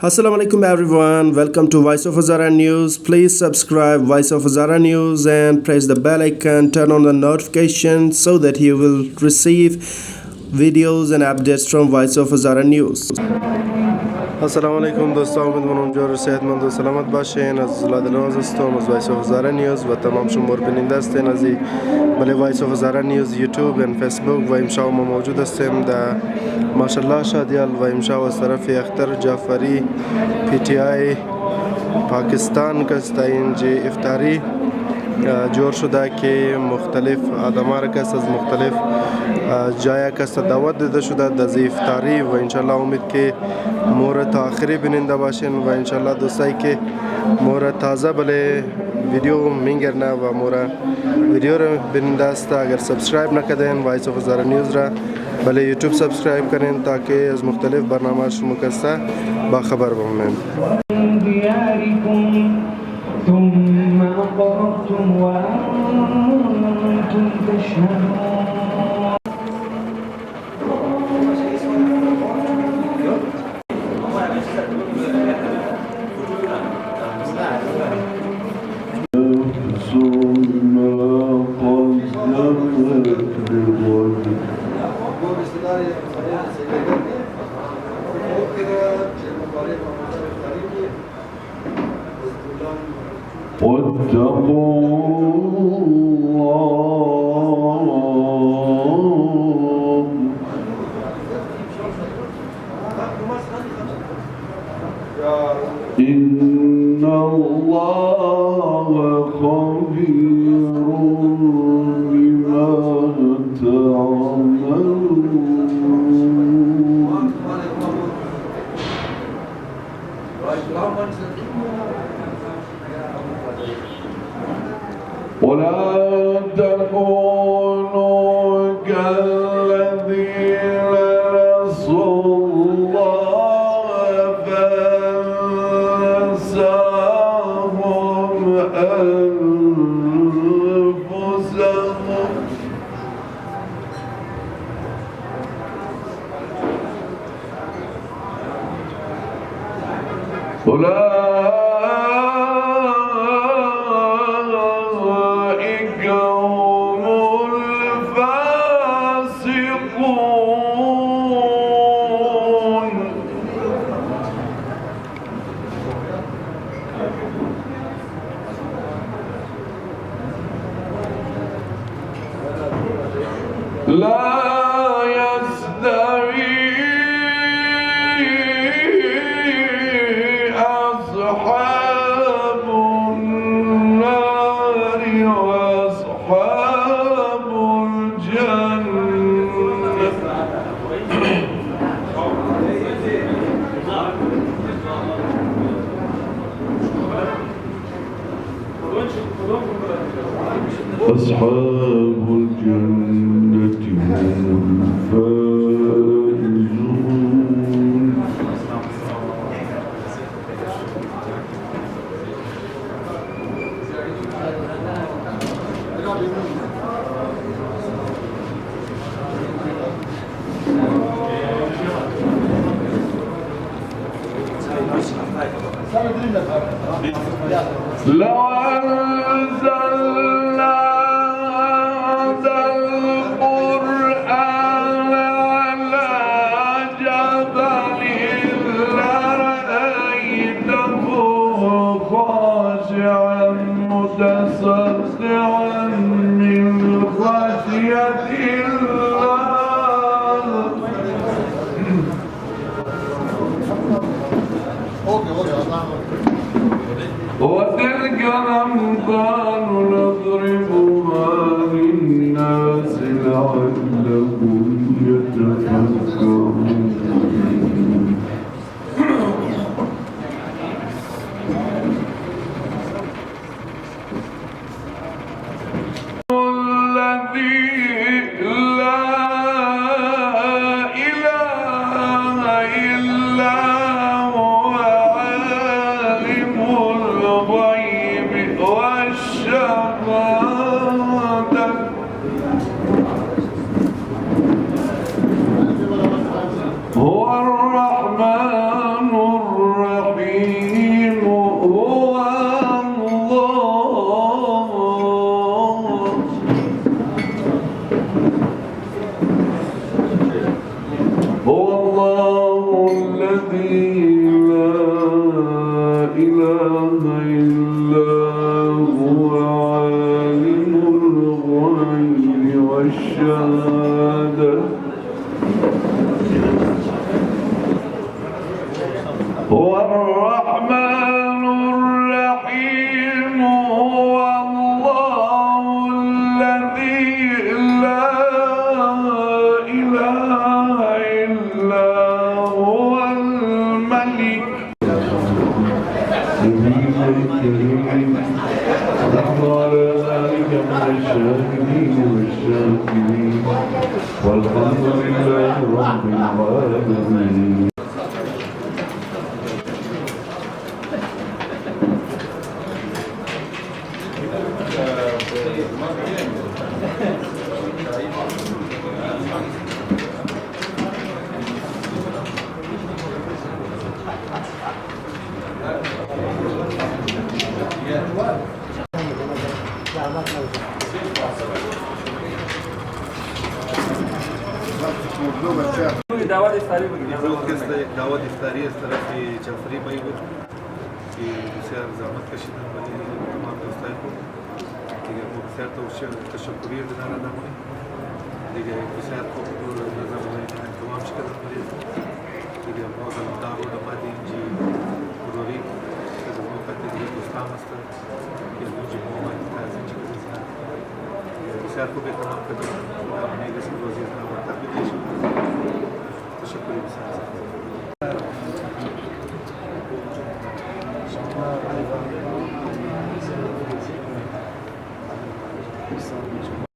Assalamu alaikum everyone. Welcome to Voice of Hazara News. Please subscribe Voice of Hazara News and press the bell icon, turn on the notification so that you will receive videos and updates from Voice of Hazara News. السلام علیکم دوستان، امیدوارم جور صحتمند و سلامت باشین. از لادلوز هستم از وایس آف هزاره نیوز و تمام شما بیننده هستین از بله وایس آف هزاره نیوز یوتیوب و فیسبوک و امشب ما موجود هستیم در ماشاءالله شادیال و امشب از طرف اختر جعفری پی تی آی پاکستان که است اینجا افطاری جور شده که مختلف آدما را کس از مختلف جای کس دعوت داده شده در افطاری و انشالله امید که مور تا آخری بیننده باشین و انشالله دوستایی که مور تازه بله ویدیو میگرنه و مور ویدیو را بیننده است اگر سابسکرایب نکردین وایس آف هزاره نیوز را بله یوتیوب سابسکرایب کنین تاکه از مختلف برنامه شما کسته با خبر بمونین. ثم أقررتم وأنتم تشهدون. إن الله خبير بما تعملون. ولا تكونوا كالذين نسوا الله فأنساهم أنفسهم أولئك هم الفاسقون. لا يستوي أصحاب النار وأصحاب الجنة. أصحاب الجنة هم الفائزون. لو أنزلنا هذا القرآن على جبل لرأيته خاشعا متصدعا من خشية الله. وتلك الأمثال نضربها للناس لعلهم يتفكرون. والشقاء لا إله إلا هو عالم الغيب والشهادة هو الرحمن الرحيم هو الله الذي لا إله إلا هو الملك الكريم نحن على ذلك من الشاهدين والشاكرين والحمد لله رب العالمين. دعوت افطاری بود. یک دعوت افطاری از طرف جعفری بایی بود که بسیار زحمت کشیدن ولی تمام دوستای خود دیگه بسیار تشکری بدن آدمای دیگه بسیار خوب نظامای تمام شکردن ولی دیگه باز دار و دمادی اینجی روری که در موقع دیگه دوستان است که اینجی مومد تازه چکردن بسیار خوب تمام کردن و میگه روزی تمام تبدیل شد. تشکری بسیار